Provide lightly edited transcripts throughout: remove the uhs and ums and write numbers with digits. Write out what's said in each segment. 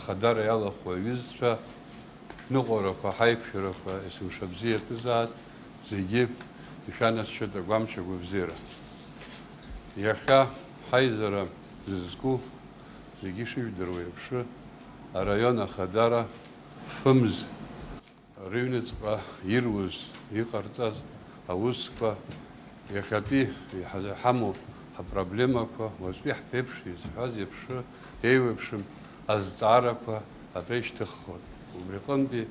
Ахадара ялахуа визцәа, ныҟәарақәа, ҳаиқәшәарақәа, есымша бзиатәызаат, зегьы ишәанасшьоит агәамч агәабзиара. Иахьа ҳаизара зызку, зегьы шыжәдыруа еиԥшы, араион Ахадара фымз рыҩныҵҟа ируз, иҟарҵаз аусқәа, иахьатәи ҳамоу ҳапроблемақәа, уаҵәтәи ҳԥеиԥш изҳәаз еиԥшы, еиуеиԥшым азҵаарақәа атәы ишьҭыххон. Убри аҟынтәи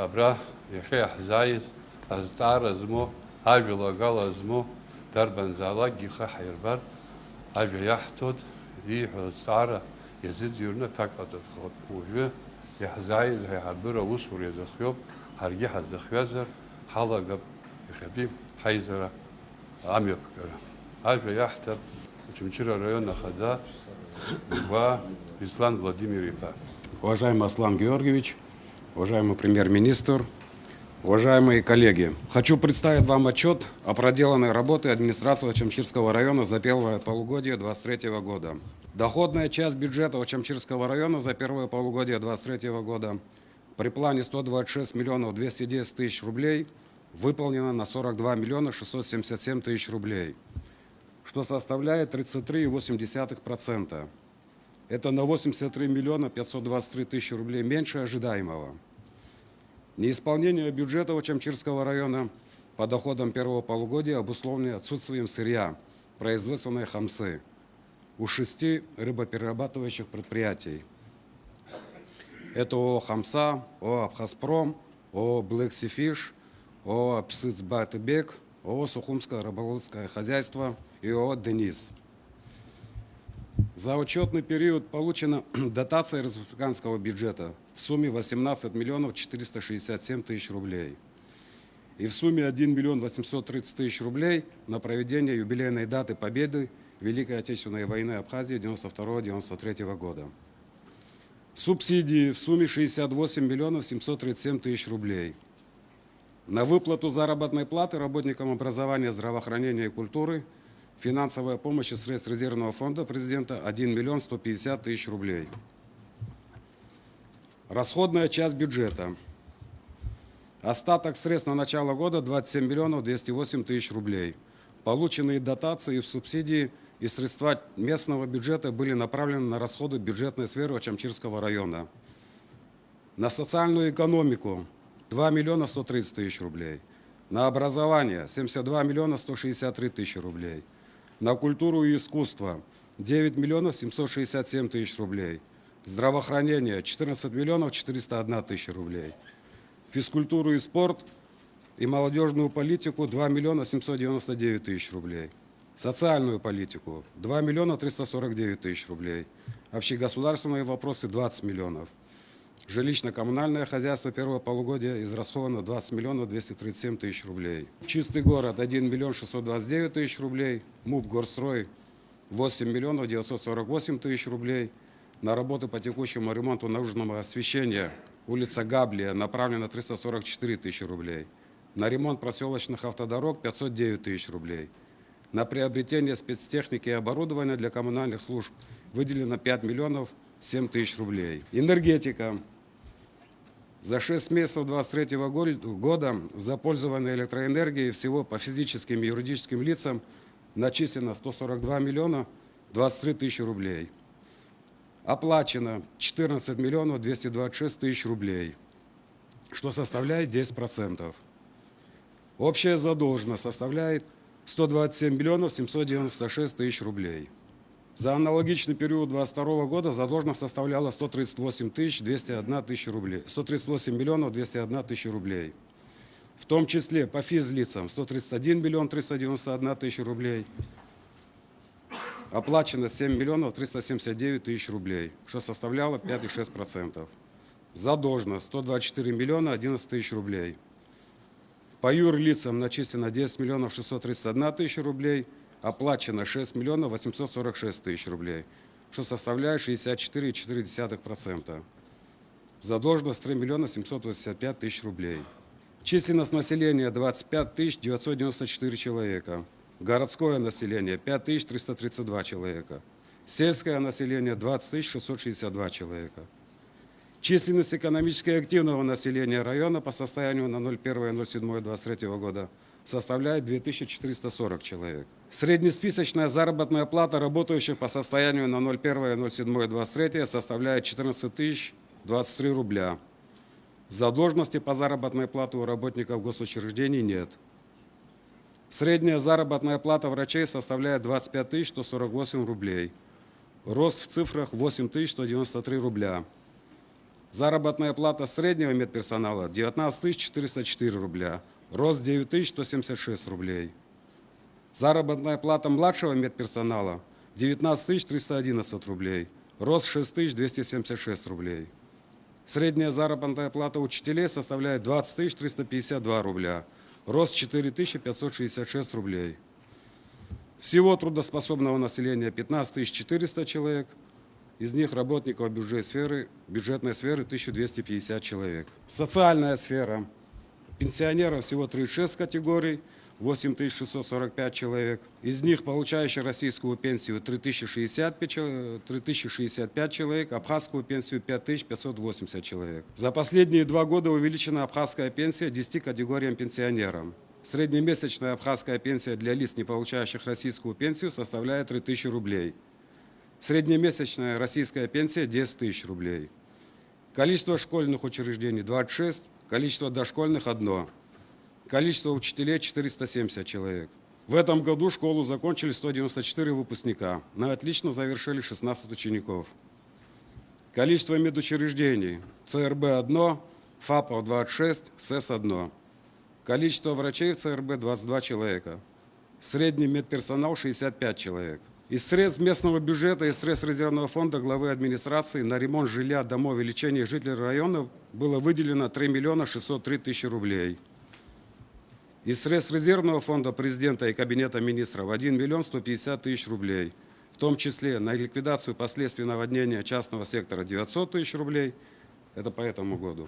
абра иахьа иаҳзааиз азҵаара змоу, ажәалагала змоу дарбанзаалакгьы ихы ҳаирбар, ажәа иаҳҭоит, ииҳәо азҵаара иазыӡырҩны аҭак ҟаҵатәхоит. Уажәы иаҳзааиз аиҳабыра аусура иазыхиоуп, ҳаргьы ҳазыхиазар ҳалагап иахьатәи ҳаизара амҩаԥгара. Ажәа иаҳҭап Очамчыра район Ахада Беслан Владимир Ипа. Уважаемый Аслан Георгиевич, уважаемый премьер-министр, уважаемые коллеги, хочу представить вам отчет о проделанной работе администрации Очамчирского района за первое полугодие 2023 года. Доходная часть бюджета Очамчирского района за первое полугодие 2023 года при плане 126 миллионов 210 тысяч рублей выполнена на 42 миллиона 677 тысяч рублей, что составляет 33,8%. Это на 83 миллиона 523 тысячи рублей меньше ожидаемого. Неисполнение бюджета Очамчирского района по доходам первого полугодия обусловлено отсутствием сырья, производственной хамсы у 6 рыбоперерабатывающих предприятий. Это ООО «Хамса», ООО «Абхазпром», ООО «Блэк Си Фиш», ООО «Псыцбатыбек», ООО «Сухумское рыболовецкое хозяйство» и ООО «Денис». За учетный период получена дотация республиканского бюджета в сумме 18 миллионов 467 тысяч рублей и в сумме 1 миллион 830 тысяч рублей на проведение юбилейной даты победы Великой Отечественной войны Абхазии 1992-1993 года. Субсидии в сумме 68 миллионов 737 тысяч рублей. На выплату заработной платы работникам образования, здравоохранения и культуры финансовая помощь из средств резервного фонда президента 1 миллион 150 тысяч рублей. Расходная часть бюджета. Остаток средств на начало года 27 миллионов 208 тысяч рублей. Полученные дотации и субсидии и средства местного бюджета были направлены на расходы бюджетной сферы Очамчирского района. На социальную экономику 2 миллиона 130 тысяч рублей. На образование 72 миллиона 163 тысячи рублей. На культуру и искусство 9 миллионов 767 тысяч рублей. Здравоохранение 14 миллионов 401 тысяча рублей. Физкультуру и спорт и молодежную политику 2 миллиона 799 тысяч рублей. Социальную политику 2 миллиона 349 тысяч рублей. Общегосударственные вопросы 20 миллионов. Жилищно-коммунальное хозяйство первого полугодия израсходовано 20 миллионов 237 тысяч рублей. Чистый город 1 миллион 629 тысяч рублей. МУП Горстрой 8 миллионов 948 тысяч рублей. На работы по текущему ремонту наружного освещения улица Габлия направлено 344 тысячи рублей. На ремонт проселочных автодорог 509 тысяч рублей. На приобретение спецтехники и оборудования для коммунальных служб выделено 5 миллионов 7 тысяч рублей. Энергетика. За 6 месяцев 2023 года за пользование электроэнергией всего по физическим и юридическим лицам начислено 142 миллиона 23 тысячи рублей. Оплачено 14 миллионов 226 тысяч рублей, что составляет 10%. Общая задолженность составляет 127 миллионов 796 тысяч рублей. За аналогичный период 2022 года задолженность составляла 138 201 тысяча рублей, 138 миллионов 201 тысяча рублей. В том числе по физлицам 131 миллион 391 тысяча рублей. Оплачено 7 миллионов 379 тысяч рублей, что составляло 5,6%. Задолженность 124 миллиона 11 тысяч рублей. По юрлицам начислено 10 миллионов 631 тысяча рублей. Оплачено 6 миллионов 846 тысяч рублей, что составляет 64,4%. Задолженность 3 миллиона 785 тысяч рублей. Численность населения 25 994 человека. Городское население 5 332 человека. Сельское население 20 662 человека. Численность экономически активного населения района по состоянию на 01.07.23 года составляет 2440 человек. Среднесписочная заработная плата работающих по состоянию на 01.07.23 составляет 14 023 рубля. Задолженности по заработной плате у работников госучреждений нет. Средняя заработная плата врачей составляет 25 148 рублей. Рост в цифрах 8 193 рубля. Заработная плата среднего медперсонала 19 404 рубля. Рост 9 176 рублей. Заработная плата младшего медперсонала 19 311 рублей. Рост 6 276 рублей. Средняя заработная плата учителей составляет 20 352 рубля. Рост 4 566 рублей. Всего трудоспособного населения 15 400 человек. Из них работников бюджетной сферы 1250 человек. Социальная сфера. Пенсионеров всего 36 категорий, 8645 человек. Из них получающих российскую пенсию 3065 человек, абхазскую пенсию 5580 человек. За последние 2 года увеличена абхазская пенсия 10 категориям пенсионерам. Среднемесячная абхазская пенсия для лиц, не получающих российскую пенсию, составляет 3000 рублей. Среднемесячная российская пенсия 10 тысяч рублей. Количество школьных учреждений 26, количество дошкольных 1. Количество учителей 470 человек. В этом году школу закончили 194 выпускника. На отлично завершили 16 учеников. Количество медучреждений: ЦРБ 1, ФАПов 26, СЭС 1. Количество врачей в ЦРБ 22 человека. Средний медперсонал 65 человек. Из средств местного бюджета и средств резервного фонда главы администрации на ремонт жилья, домов и лечение жителей районов было выделено 3 603 000 рублей. Из средств резервного фонда президента и кабинета министров 1 150 000 рублей, в том числе на ликвидацию последствий наводнения частного сектора 900 000 рублей, это по этому году.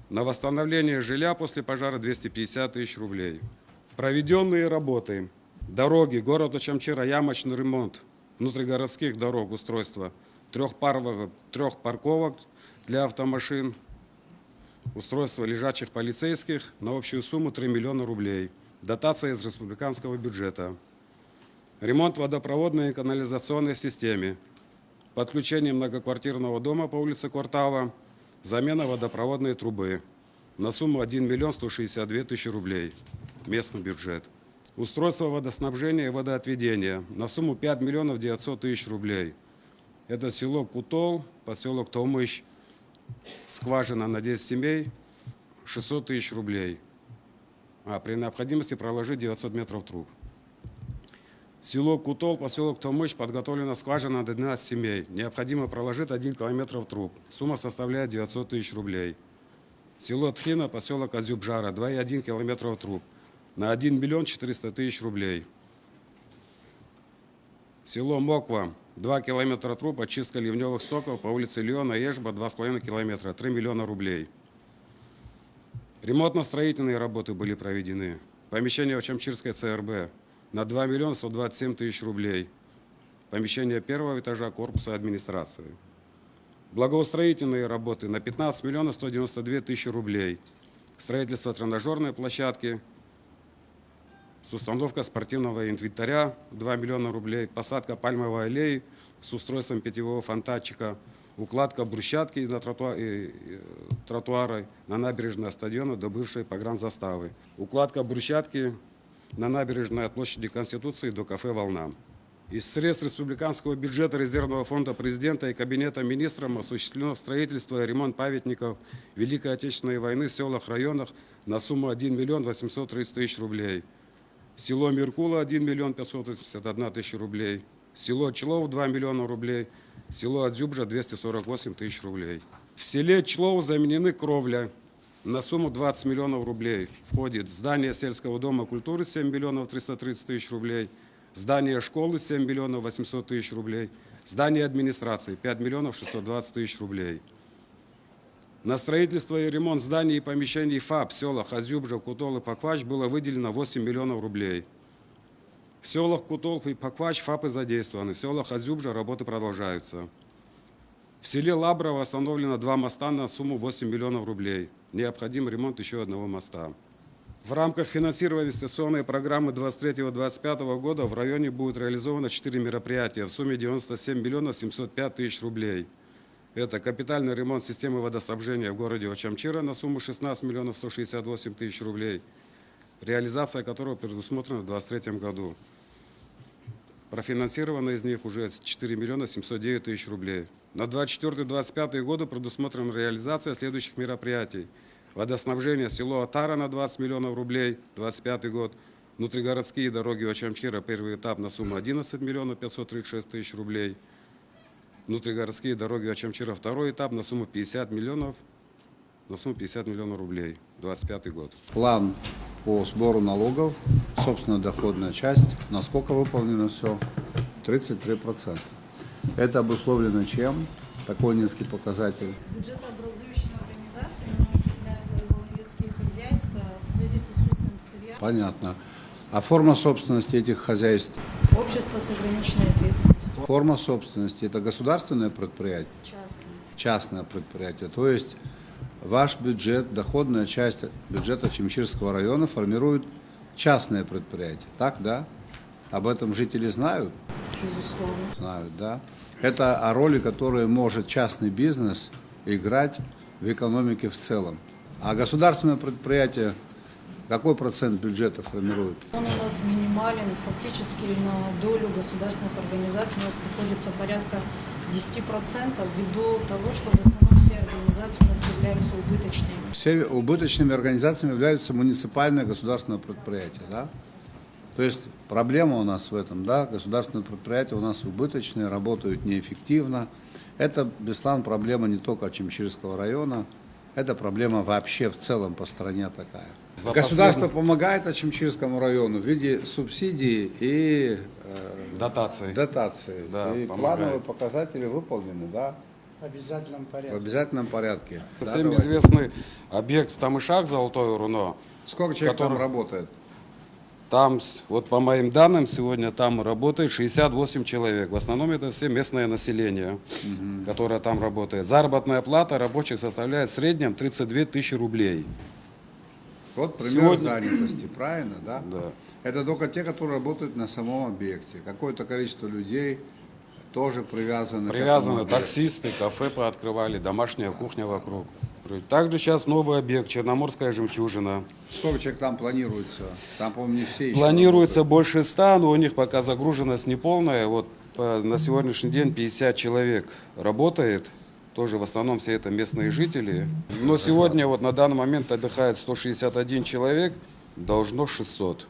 На восстановление жилья после пожара 250 000 рублей. Проведенные работы: дороги, город Очамчира, ямочный ремонт внутригородских дорог, устройство 3 парковок для автомашин, устройство лежачих полицейских на общую сумму 3 миллиона рублей. Дотация из республиканского бюджета. Ремонт водопроводной и канализационной системы. Подключение многоквартирного дома по улице Квартава. Замена водопроводной трубы на сумму 1 162 000 рублей. Местный бюджет. Устройство водоснабжения и водоотведения на сумму 5 900 000 рублей. Это село Кутол, поселок Томыш, скважина на 10 семей, 600 000 рублей. При необходимости проложить 900 метров труб. Село Кутол, поселок Томыш, подготовлена скважина на 12 семей. Необходимо проложить 1 километр труб. Сумма составляет 900 000 рублей. Село Тхина, поселок Азюбжара, 2,1 километров труб. На 1 400 000 рублей. Село Моква, 2 километра труб, очистка ливневых стоков по улице Леона Ежба, 2,5 километра, 3 миллиона рублей. Ремонтно-строительные работы были проведены. Помещение Очамчирской ЦРБ на 2 127 000 рублей. Помещение первого этажа корпуса администрации. Благоустроительные работы на 15 192 000 рублей. Строительство тренажерной площадки, с установкой спортивного инвентаря 2 миллиона рублей, посадка пальмовой аллеи с устройством питьевого фонтанчика, укладка брусчатки на тротуары на набережной стадиона до бывшей погранзаставы, укладка брусчатки на набережной от площади Конституции до кафе «Волна». Из средств республиканского бюджета резервного фонда президента и кабинета министров осуществлено строительство и ремонт памятников Великой Отечественной войны в селах, районах на сумму 1 830 000 рублей. Село Миркула 1 581 000 рублей. Село Члов 2 миллиона рублей. Село Адзюбжа 248 000 рублей. В селе Члов заменены кровля на сумму 20 миллионов рублей. Входит здание сельского дома культуры 7 330 000 рублей. Здание школы 7 800 000 рублей. Здание администрации 5 620 000 рублей. На строительство и ремонт зданий и помещений ФАП в селах Азюбжа, Кутол и Паквач было выделено 8 миллионов рублей. В селах Кутол и Паквач ФАПы задействованы. В селах Азюбжа работы продолжаются. В селе Лаброво установлено 2 моста на сумму 8 миллионов рублей. Необходим ремонт еще одного моста. В рамках финансирования инвестиционной программы 2023-2025 года в районе будет реализовано 4 мероприятия в сумме 97 миллионов 705 тысяч рублей. Это капитальный ремонт системы водоснабжения в городе Очамчира на сумму 16 миллионов 168 тысяч рублей, реализация которого предусмотрена в 2023 году. Профинансировано из них уже 4 миллиона 709 тысяч рублей. На 2024-2025 годы предусмотрена реализация следующих мероприятий. Водоснабжение село Атара на 20 миллионов рублей, 2025 год. Внутригородские дороги Очамчира, первый этап на сумму 11 миллионов 536 тысяч рублей. Внутригородские дороги Очамчира, второй этап на сумму 50 миллионов рублей, 2025 год. План по сбору налогов, собственно, доходная часть, насколько выполнено все? 33%. Это обусловлено чем? Такой низкий показатель. Бюджетообразующими организациями у нас являются рыболовецкие хозяйства в связи с отсутствием сырья. Понятно. А форма собственности этих хозяйств? Общество с ограниченной ответственностью. Форма собственности – это государственное предприятие? Частное. Частное предприятие. То есть ваш бюджет, доходная часть бюджета Очамчирского района формирует частное предприятие. Так, да? Об этом жители знают? Безусловно. Знают, да. Это о роли, которую может частный бизнес играть в экономике в целом. А государственное предприятие какой процент бюджета формирует? Он у нас минимален, фактически на долю государственных организаций у нас приходится порядка 10% ввиду того, что в основном все организации у нас являются убыточными. Все убыточными организациями являются муниципальные государственные предприятия, да? То есть проблема у нас в этом, да, государственные предприятия у нас убыточные, работают неэффективно. Это, бесславно, проблема не только Очамчирского района, это проблема вообще в целом по стране такая. Государство помогает Очамчирскому району в виде субсидий и Дотации. дотации. Да, И помогает. плановые показатели выполнены, да? В обязательном порядке. В обязательном порядке. Да, Всем давайте. известный объект в Тамышах, Золотое Руно. Сколько человек там который- работает? Там, вот по моим данным, сегодня там работает 68 человек. В основном это все местное население, которое там работает. Заработная плата рабочих составляет в среднем 32 тысячи рублей. Вот пример Сегодня- занятости, правильно, да? Да. Это только те, которые работают на самом объекте. Какое-то количество людей тоже привязаны. к этому Привязаны объекту. таксисты, кафе пооткрывали, домашняя кухня вокруг. Также сейчас новый объект, Черноморская жемчужина. Сколько человек там планируется? Там, по-моему, не все еще Планируется работают. больше 100, но у них пока загруженность неполная. Вот на сегодняшний день 50 человек работает. Тоже в основном все это местные жители. Но сегодня вот на данный момент отдыхает 161 человек, должно 600.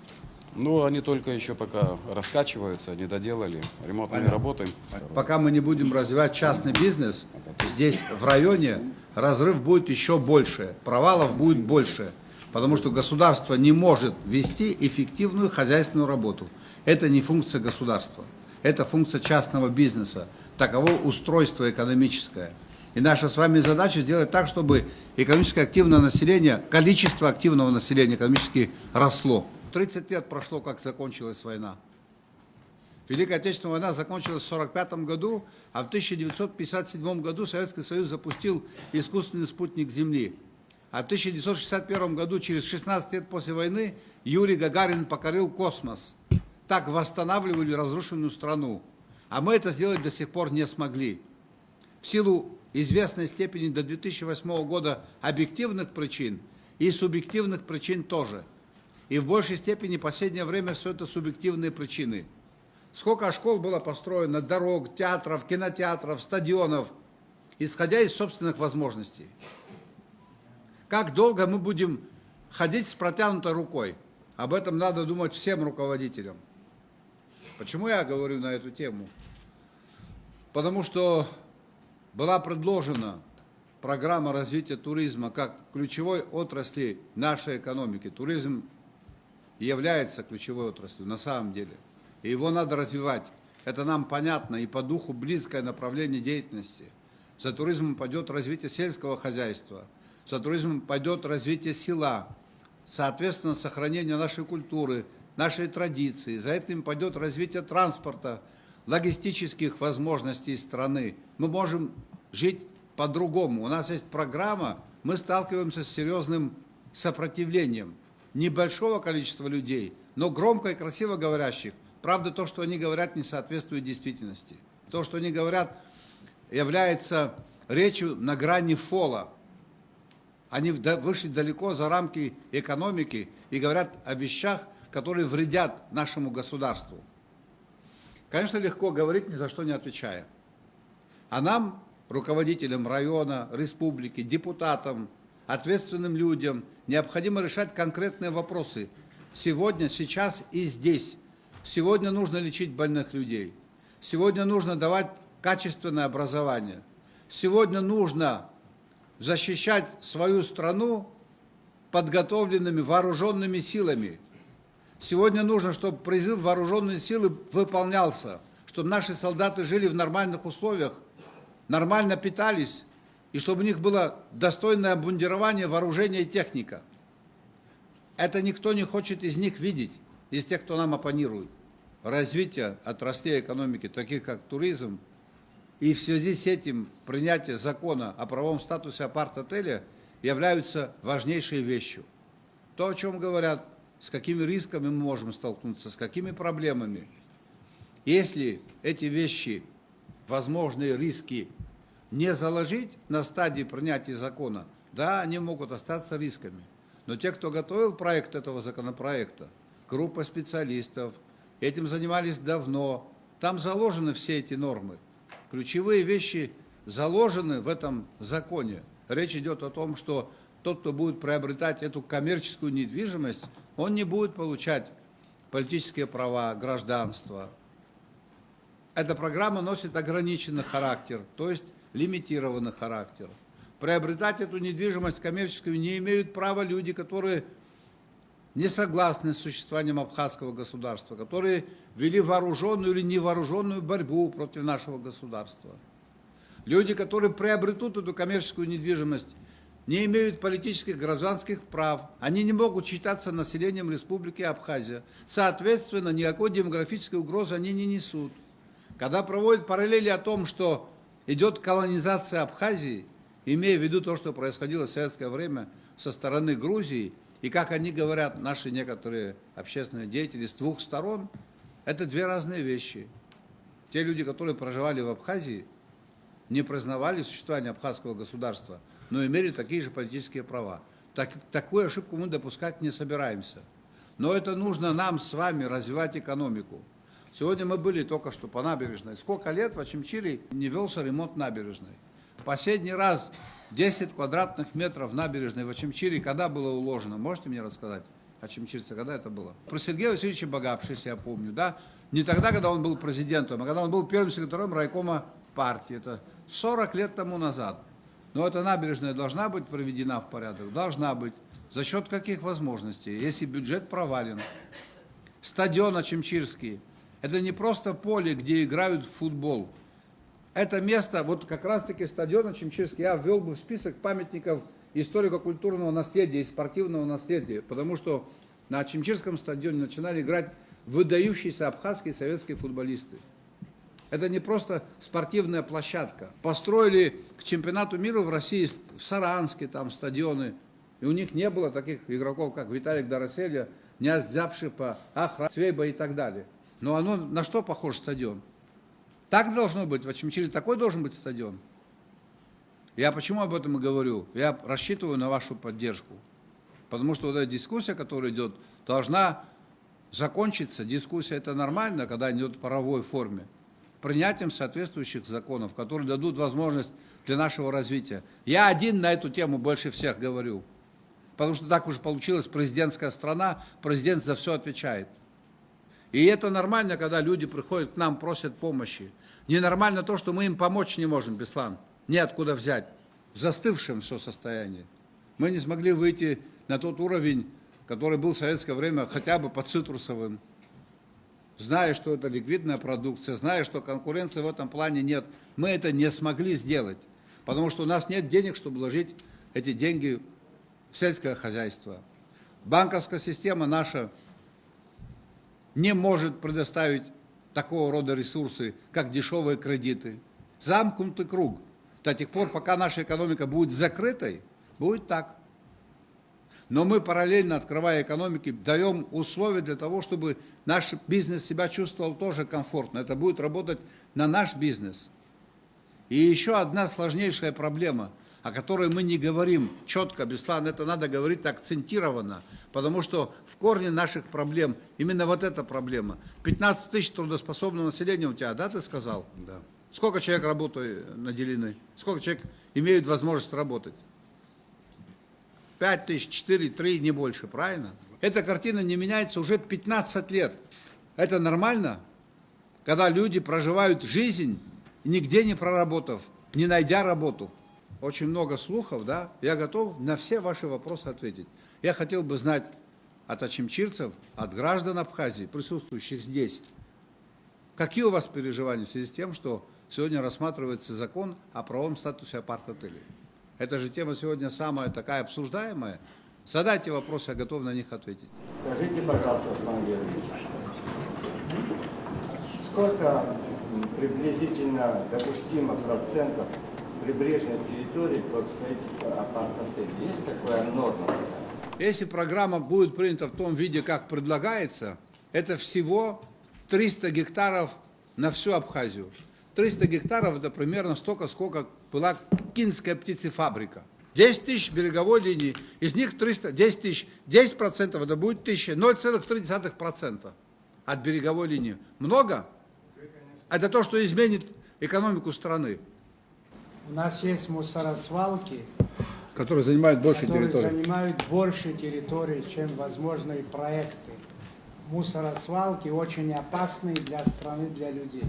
Ну, они только еще пока раскачиваются, не доделали. Ремонтными работами. Пока мы не будем развивать частный бизнес, здесь в районе разрыв будет еще больше, провалов будет больше, потому что государство не может вести эффективную хозяйственную работу. Это не функция государства, это функция частного бизнеса, таково устройство экономическое. И наша с вами задача сделать так, чтобы экономически активное население, количество активного населения экономически росло. 30 лет прошло, как закончилась война. Великая Отечественная война закончилась в 1945 году, а в 1957 году Советский Союз запустил искусственный спутник Земли. А в 1961 году, через 16 лет после войны, Юрий Гагарин покорил космос. Так восстанавливали разрушенную страну. А мы это сделать до сих пор не смогли. В силу известной степени до 2008 года объективных причин и субъективных причин тоже. И в большей степени в последнее время все это субъективные причины. Сколько школ было построено, дорог, театров, кинотеатров, стадионов, исходя из собственных возможностей. Как долго мы будем ходить с протянутой рукой? Об этом надо думать всем руководителям. Почему я говорю на эту тему? Потому что была предложена программа развития туризма как ключевой отрасли нашей экономики. Туризм является ключевой отраслью на самом деле. И его надо развивать. Это нам понятно и по духу близкое направление деятельности. За туризмом пойдет развитие сельского хозяйства, за туризмом пойдет развитие села, соответственно, сохранение нашей культуры, нашей традиции. За этим пойдет развитие транспорта, логистических возможностей страны. Мы можем жить по-другому. У нас есть программа, мы сталкиваемся с серьезным сопротивлением небольшого количества людей, но громко и красиво говорящих. Правда, то, что они говорят, не соответствует действительности. То, что они говорят, является речью на грани фола. Они вышли далеко за рамки экономики и говорят о вещах, которые вредят нашему государству. Конечно, легко говорить, ни за что не отвечая. А нам, руководителям района, республики, депутатам, ответственным людям, необходимо решать конкретные вопросы. Сегодня, сейчас и здесь. Сегодня нужно лечить больных людей. Сегодня нужно давать качественное образование. Сегодня нужно защищать свою страну подготовленными вооруженными силами. Сегодня нужно, чтобы призыв вооруженные силы выполнялся, чтобы наши солдаты жили в нормальных условиях, нормально питались, и чтобы у них было достойное обмундирование, вооружение и техника. Это никто не хочет из них видеть, из тех, кто нам оппонирует. Развитие отраслей экономики, таких как туризм, и в связи с этим принятие закона о правовом статусе апарт-отеля являются важнейшей вещью. То, о чем говорят, с какими рисками мы можем столкнуться, с какими проблемами. Если эти вещи, возможные риски, не заложить на стадии принятия закона, да, они могут остаться рисками. Но те, кто готовил проект этого законопроекта, группа специалистов, этим занимались давно, там заложены все эти нормы. Ключевые вещи заложены в этом законе. Речь идет о том, что тот, кто будет приобретать эту коммерческую недвижимость, он не будет получать политические права, гражданство. Эта программа носит ограниченный характер, то есть лимитированный характер. Приобретать эту недвижимость коммерческую не имеют права люди, которые не согласны с существованием абхазского государства, которые вели вооруженную или невооруженную борьбу против нашего государства. Люди, которые приобретут эту коммерческую недвижимость, не имеют политических, гражданских прав, они не могут считаться населением Республики Абхазия. Соответственно, никакой демографической угрозы они не несут. Когда проводят параллели о том, что идет колонизация Абхазии, имея в виду то, что происходило в советское время со стороны Грузии, и как они говорят, наши некоторые общественные деятели, с двух сторон, это две разные вещи. Те люди, которые проживали в Абхазии, не признавали существование абхазского государства, но имели такие же политические права. Такую ошибку мы допускать не собираемся. Но это нужно нам с вами развивать экономику. Сегодня мы были только что по набережной. Сколько лет в Очимчире не велся ремонт набережной? Последний раз 10 квадратных метров набережной в Очимчире когда было уложено? Можете мне рассказать? Очимчирцы, когда это было? Про Сергея Васильевича Багапши, если я помню, да? Не тогда, когда он был президентом, а когда он был первым секретарем райкома партии. Это 40 лет тому назад. Но эта набережная должна быть приведена в порядок? Должна быть. За счет каких возможностей? Если бюджет провален. Стадион Очимчирский. Это не просто поле, где играют в футбол. Это место, вот как раз-таки стадион Очимчирский, я ввел бы в список памятников историко-культурного наследия и спортивного наследия, потому что на Очимчирском стадионе начинали играть выдающиеся абхазские советские футболисты. Это не просто спортивная площадка. Построили к чемпионату мира в России, в Саранске там стадионы, и у них не было таких игроков, как Виталик Дороселя, Князь Дзяпшипа, Ахра, Свейба и так далее. Но оно на что похож стадион? Так должно быть, в Очимчире такой должен быть стадион. Я почему об этом и говорю? Я рассчитываю на вашу поддержку. Потому что вот эта дискуссия, которая идет, должна закончиться. Дискуссия это нормально, когда идет в паровой форме. Принятием соответствующих законов, которые дадут возможность для нашего развития. Я один на эту тему больше всех говорю. Потому что так уже получилось, президентская страна, президент за все отвечает. И это нормально, когда люди приходят к нам, просят помощи. Ненормально то, что мы им помочь не можем, Беслан. Неоткуда взять. В застывшем все состоянии. Мы не смогли выйти на тот уровень, который был в советское время, хотя бы по цитрусовым. Зная, что это ликвидная продукция, зная, что конкуренции в этом плане нет, мы это не смогли сделать. Потому что у нас нет денег, чтобы вложить эти деньги в сельское хозяйство. Банковская система наша не может предоставить такого рода ресурсы, как дешевые кредиты. Замкнутый круг. До тех пор, пока наша экономика будет закрытой, будет так. Но мы параллельно, открывая экономики, даем условия для того, чтобы наш бизнес себя чувствовал тоже комфортно. Это будет работать на наш бизнес. И еще одна сложнейшая проблема, о которой мы не говорим четко, Беслан, это надо говорить акцентированно, потому что в корне наших проблем именно вот эта проблема. 15 тысяч трудоспособного населения у тебя, да, ты сказал? Да. Сколько человек работают наделены? Сколько человек имеют возможность работать? 5 тысяч, 4, 3, не больше, правильно? Эта картина не меняется уже 15 лет. Это нормально, когда люди проживают жизнь, нигде не проработав, не найдя работу. Очень много слухов, да? Я готов на все ваши вопросы ответить. Я хотел бы знать от очимчирцев, от граждан Абхазии, присутствующих здесь, какие у вас переживания в связи с тем, что сегодня рассматривается закон о правовом статусе апарт-отелей? Это же тема сегодня самая такая обсуждаемая. Задайте вопросы, я готов на них ответить. Скажите, пожалуйста, Руслан Георгиевич, сколько приблизительно допустимо процентов прибрежной территории под строительство апарт-отелей? Есть такая норма? Если программа будет принята в том виде, как предлагается, это всего 300 гектаров на всю Абхазию. 300 гектаров это примерно столько, сколько была Кинская птицефабрика. 10 тысяч береговой линии, из них 300, 10 тысяч, 10% это будет 1000, 0,3% от береговой линии. Много? Это то, что изменит экономику страны. У нас есть мусоросвалки, Которые занимают больше которые территории. занимают больше территории, чем возможные проекты. Мусоросвалки очень опасны для страны, для людей.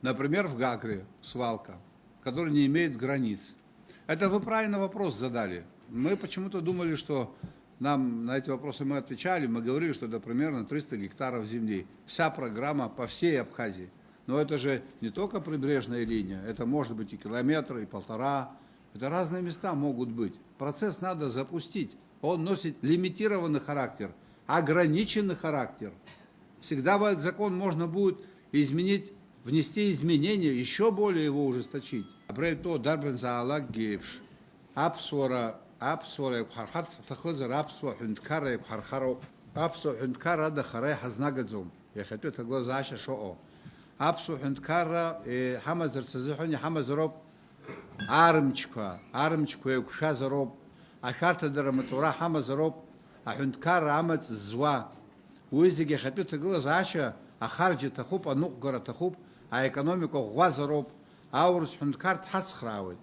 Например, в Гагре свалка, которая не имеет границ. Это вы правильно вопрос задали. Мы почему-то думали, что нам на эти вопросы мы отвечали, мы говорили, что это примерно 300 гектаров земли. Вся программа по всей Абхазии. Но это же не только прибрежная линия, это может быть и километр, и 1,5. Это разные места могут быть. Процесс надо запустить. Он носит лимитированный характер, ограниченный характер. Всегда в этот закон можно будет изменить, внести изменения, еще более его ужесточить. Брейто дарбен заалак гейбш. Апсора хархар тахлзар апсо хунткара хархаро. Апсо хунткара да харай хазнагадзум. Я хочу так глаза аша шоо. Апсо хунткара хамазар сазихуни хамазроб армчка якшазароб. Ахарта дараматура хамазроб. Ахунткара амац зва. Уизиги хочу так глаза аша ахарджи тахуб анукгара тахуб. А экономику гвазароб, аурус хунткар тхасхраует.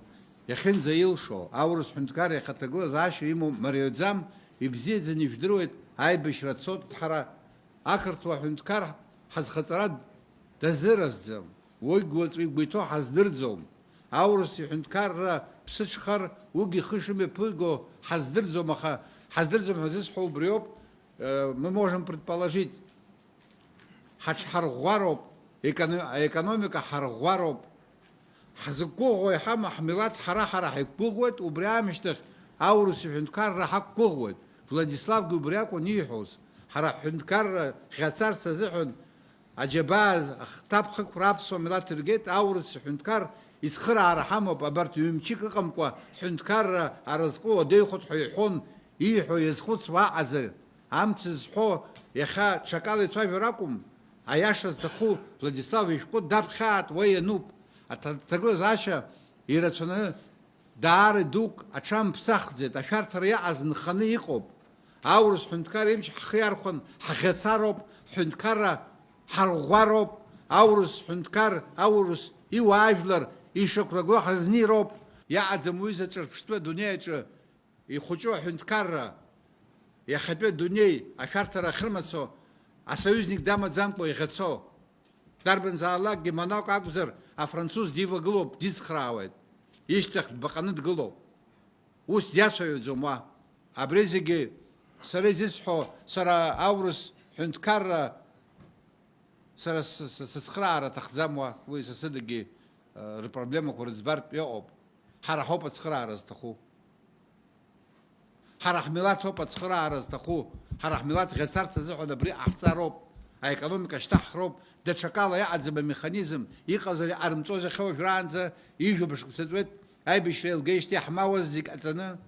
Яхин заилшо, аурус хунткар яхатагло, зашу ему мариодзам, и бзид за нефдрует, айбиш рацот пхара, акартва хунткар хазхатарат дазираздзам, ой гвоцвик бито хаздырдзом, аурус хунткар псычхар, уги хышами пыго хаздырдзом, хаздырдзом хазисху бриоп, мы можем предположить, хачхаргвароб, экономика харгвароб, хазыкогой хама хмилат хара-хара хайкогойт, убрямиштах аурус хунткар рахакогойт. Владислав Губряку нихус, хара хунткар хацар сазихун, аджабаз, ахтабхак рабсо милат иргет, аурус хунткар исхра арахамо бабарт юмчик камква, хунткар аразко дейхот хуйхон, ихо язхот сваазы, амцизхо, яха чакалы цвайверакум, а я сейчас заху Владислав Ишкот дабхат военуп, а тогда зача иррационально дары дук, а чам псахзет, а шартаря азнханы ихоп, аурус хунткар имч хиархон хахецароб, хунткара харгвароб, аурус хунткар, аурус иуайвлер, ишокраго хазнироб, я адзамуиза черпштве дуняеча, и хочу хунткара, я хапе дуней, а шартара хрмацо, а союзник дама замко и хацо. Дарбен заалак геманок агузер, а француз дива глоб, диц хравает. Иштах баханет глоб. Уст ясою зума. А брезиги сарезисхо, сара аурус хунткара, сара схрара тахзамва, вы соседи проблема курцбарт пеоп. Харахопа схрара стаху. Харахмилат хопа схрара стаху. Харахмилат гасар цазихо набри ахцароб. а экономика штахроб, дочакала я отзаба механизм, их азали армцоза хавгранза, их бешкусетвет, ай бешрел гейшти ахмауаз зик ацана,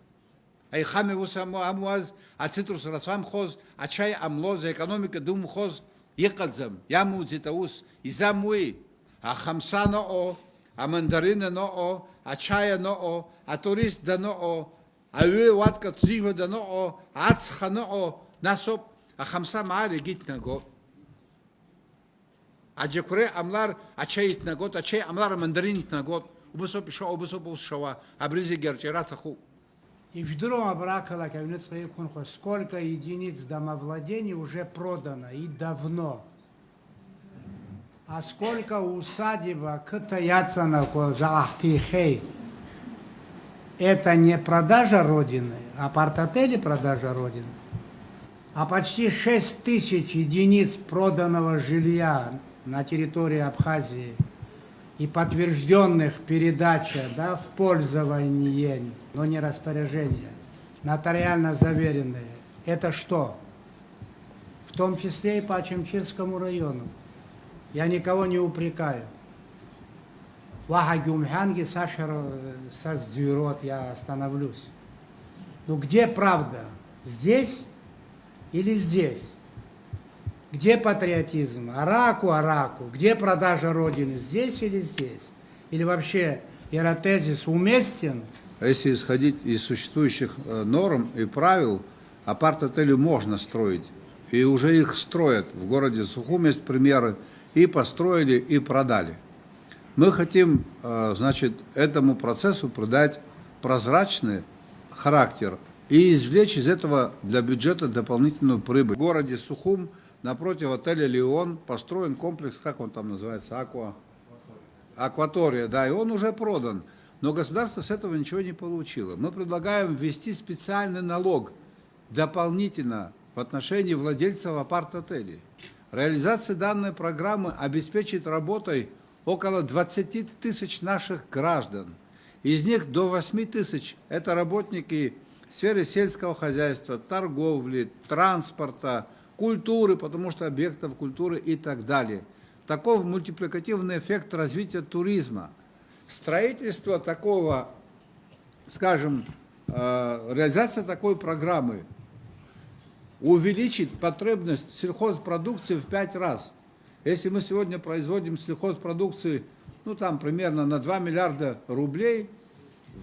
ай хами вусаму амуаз, а цитрус расвам хоз, а чай амлоза, экономика дум хоз, Икадзам, яму зитаус, изамуи, а хамсана о, а мандарина но о, а чая но о, а турист да но о, а ватка цива да но о, а ацха но о, насоп, а хамса маали гит на год. А джекуре амлар, а чаит на год, а чай амлар мандаринит на год, убасоп еще, убасоп ушава, а бризи герчерата ху. И вдруг обракала, сколько единиц домовладений уже продано и давно. А сколько усадьба Кытаяцана за Ахтихей. Это не продажа Родины, а апарт-отели продажа Родины. А почти 6 тысяч единиц проданного жилья на территории Абхазии и подтвержденных передача, да, в пользование, но не распоряжение, нотариально заверенные. Это что? В том числе и по Чемчирскому району. Я никого не упрекаю. Вахагюмханги Сашер Саздюрот, я остановлюсь. Ну где правда? Здесь или здесь? Где патриотизм? Араку. Где продажа Родины? Здесь или здесь? Или вообще эротезис уместен? Если исходить из существующих норм и правил, апарт-отели можно строить. И уже их строят. В городе Сухум есть примеры. И построили, и продали. Мы хотим, значит, этому процессу придать прозрачный характер и извлечь из этого для бюджета дополнительную прибыль. В городе Сухум напротив отеля «Леон» построен комплекс, как он там называется, акватория, да, и он уже продан. Но государство с этого ничего не получило. Мы предлагаем ввести специальный налог дополнительно в отношении владельцев апарт-отелей. Реализация данной программы обеспечит работой около 20 тысяч наших граждан. Из них до 8 тысяч – это работники в сфере сельского хозяйства, торговли, транспорта, культуры, потому что объектов культуры и так далее. Таков мультипликативный эффект развития туризма. Строительство такого, скажем, реализация такой программы увеличит потребность сельхозпродукции в 5 раз. Если мы сегодня производим сельхозпродукции, ну там примерно на 2 миллиарда рублей,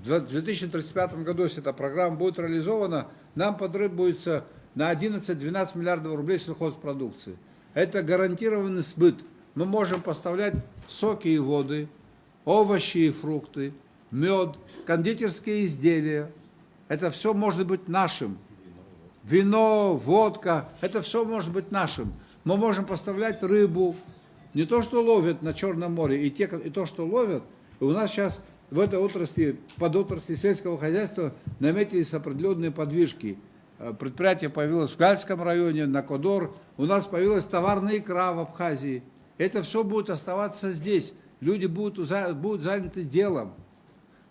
в 2035 году, если эта программа будет реализована, нам потребуется на 11-12 миллиардов рублей сельхозпродукции. Это гарантированный сбыт. Мы можем поставлять соки и воды, овощи и фрукты, мед, кондитерские изделия. Это все может быть нашим. Вино, водка, это все может быть нашим. Мы можем поставлять рыбу, не то, что ловят на Черном море, и то, что ловят. И у нас сейчас в этой отрасли, подотрасли сельского хозяйства наметились определенные подвижки. Предприятие появилось в Гальском районе, на Кодор. У нас появилась товарная икра в Абхазии. Это все будет оставаться здесь. Люди будут заняты делом.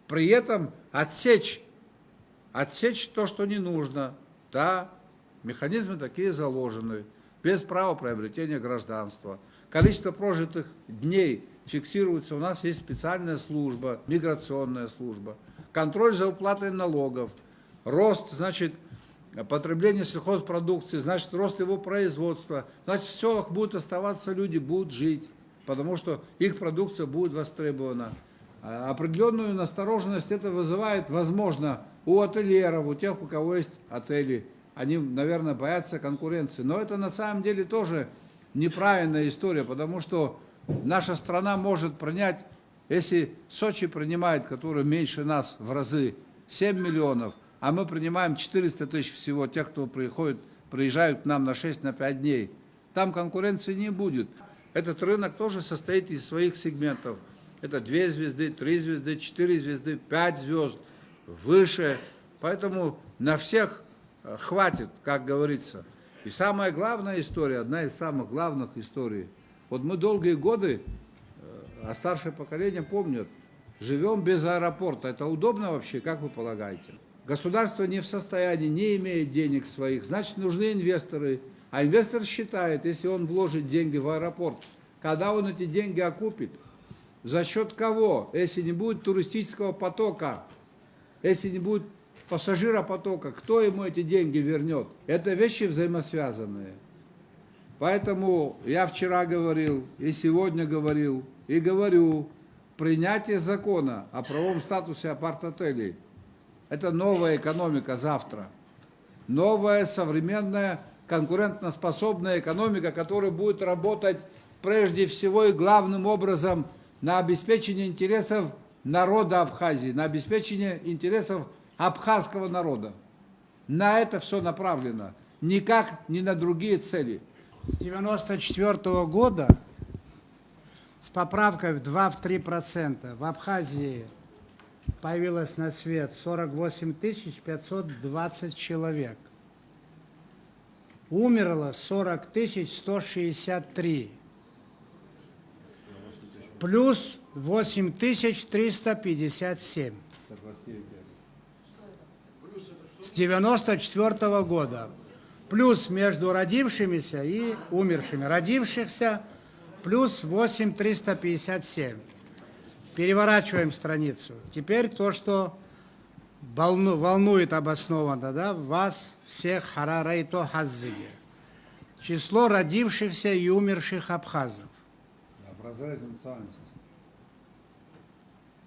При этом отсечь то, что не нужно. Да, механизмы такие заложены, без права приобретения гражданства. Количество прожитых дней фиксируется. У нас есть специальная служба, миграционная служба. Контроль за уплатой налогов. Рост, значит, потребления сельхозпродукции, значит, рост его производства. Значит, в селах будут оставаться люди, будут жить, потому что их продукция будет востребована. Определенную настороженность это вызывает, возможно, у ательеров, у тех, у кого есть отели. Они, наверное, боятся конкуренции. Но это на самом деле тоже неправильная история, потому что наша страна может принять, если Сочи принимает, который меньше нас в разы, 7 миллионов, а мы принимаем 400 тысяч всего тех, кто приезжают к нам на 6-5 дней. Там конкуренции не будет. Этот рынок тоже состоит из своих сегментов. Это 2 звезды, 3 звезды, 4 звезды, 5 звезд, выше. Поэтому на всех хватит, как говорится. И самая главная история, одна из самых главных историй. Вот мы долгие годы, а старшее поколение помнят, живем без аэропорта. Это удобно вообще, как вы полагаете? Государство не в состоянии, не имеет денег своих, значит, нужны инвесторы. А инвестор считает, если он вложит деньги в аэропорт, когда он эти деньги окупит, за счет кого, если не будет туристического потока, если не будет пассажиропотока, кто ему эти деньги вернет? Это вещи взаимосвязанные. Поэтому я вчера говорил, и сегодня говорил, и говорю, принятие закона о правовом статусе апарт-отелей – это новая экономика завтра. Новая, современная, конкурентоспособная экономика, которая будет работать прежде всего и главным образом на обеспечение интересов народа Абхазии, на обеспечение интересов абхазского народа. На это все направлено, никак не на другие цели. С 1994 года с поправкой в 2-3% в Абхазии появилось на свет 48 520 человек. Умерло 40 163. Плюс 8 357. С 1994 года. Плюс между родившимися и умершими. Родившихся плюс 8 357. Переворачиваем страницу. Теперь то, что волнует обоснованно, да, вас всех харарайто хаззиге. Число родившихся и умерших абхазов. В разрезе национальности.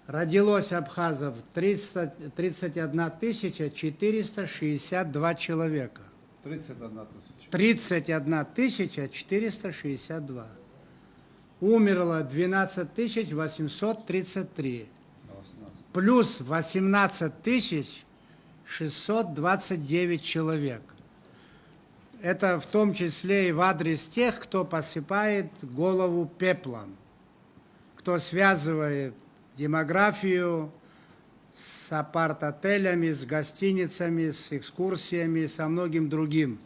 Родилось абхазов 31 462 человека. 31 462. Умерло 12 833. Плюс 18 629 человек. Это в том числе и в адрес тех, кто посыпает голову пеплом, кто связывает демографию с апарт-отелями, с гостиницами, с экскурсиями, со многим другим.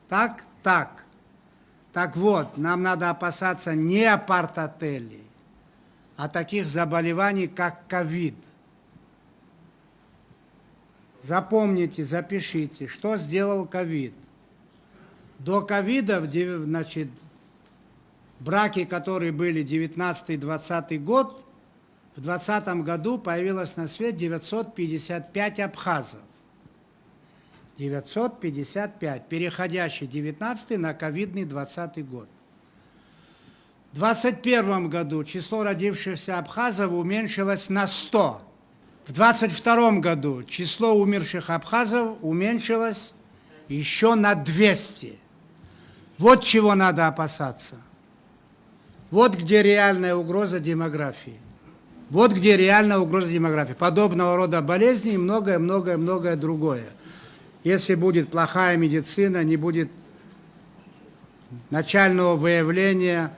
Так. Так вот, нам надо опасаться не апарт-отелей, а таких заболеваний, как ковид. Запомните, запишите, что сделал ковид. До ковида, значит, браки, которые были 19-20 год, в 2020 году появилось на свет 955 абхазов. 955, переходящий 19 на ковидный 20 год. В 2021 году число родившихся абхазов уменьшилось на 100. В 2022 году число умерших абхазов уменьшилось еще на 200. Вот чего надо опасаться. Вот где реальная угроза демографии. Вот где реальная угроза демографии. Подобного рода болезни и многое другое. Если будет плохая медицина, не будет начального выявления,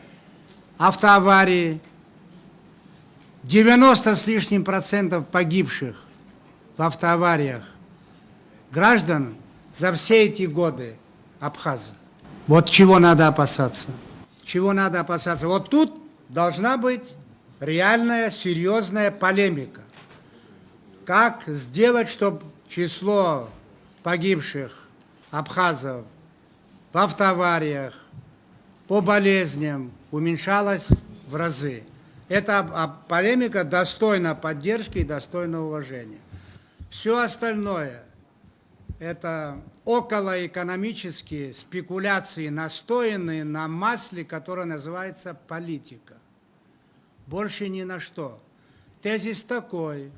автоаварии, 90 с лишним процентов погибших в автоавариях граждан за все эти годы абхазы. Вот чего надо опасаться. Чего надо опасаться. Вот тут должна быть реальная, серьезная полемика. Как сделать, чтобы число погибших абхазов в автоавариях, по болезням уменьшалось в разы. Эта полемика достойна поддержки и достойна уважения. Все остальное – это околоэкономические спекуляции, настоянные на масле, которое называется политика. Больше ни на что. Тезис такой: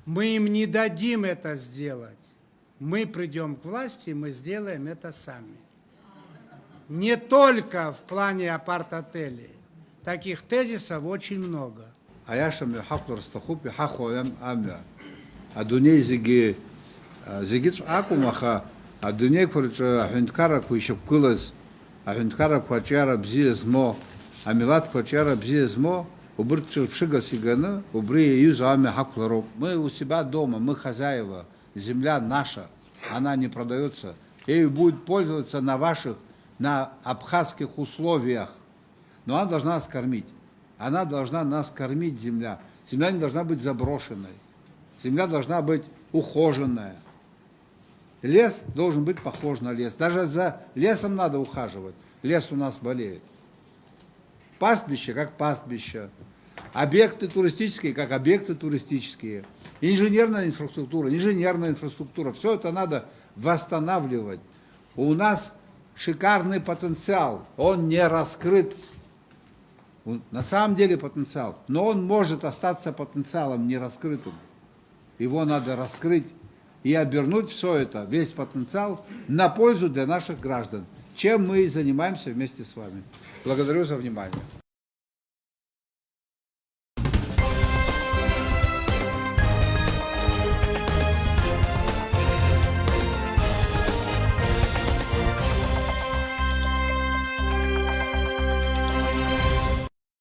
мы им не дадим это сделать. Мы придем к власти, мы сделаем это сами. Не только в плане апарт-отелей. Таких тезисов очень много. Аяшам хаклар стахупи хахоям амя. Адуней зиги зигит акумаха адуней курча хунткара куишапкулас хунткара квачара бзизмо амилат квачара бзизмо убрчу пшига сигана убри юзами хаклару. Мы у себя дома, мы хозяева. Земля наша, она не продается, ею будет пользоваться на абхазских условиях. Но она должна нас кормить. Она должна нас кормить, земля. Земля не должна быть заброшенной. Земля должна быть ухоженная. Лес должен быть похож на лес. Даже за лесом надо ухаживать. Лес у нас болеет. Пастбище как пастбище. Объекты туристические как объекты туристические. Инженерная инфраструктура. Все это надо восстанавливать. У нас шикарный потенциал. Он не раскрыт. На самом деле потенциал. Но он может остаться потенциалом нераскрытым. Его надо раскрыть и обернуть все это, весь потенциал, на пользу для наших граждан. Чем мы и занимаемся вместе с вами. Благодарю за внимание.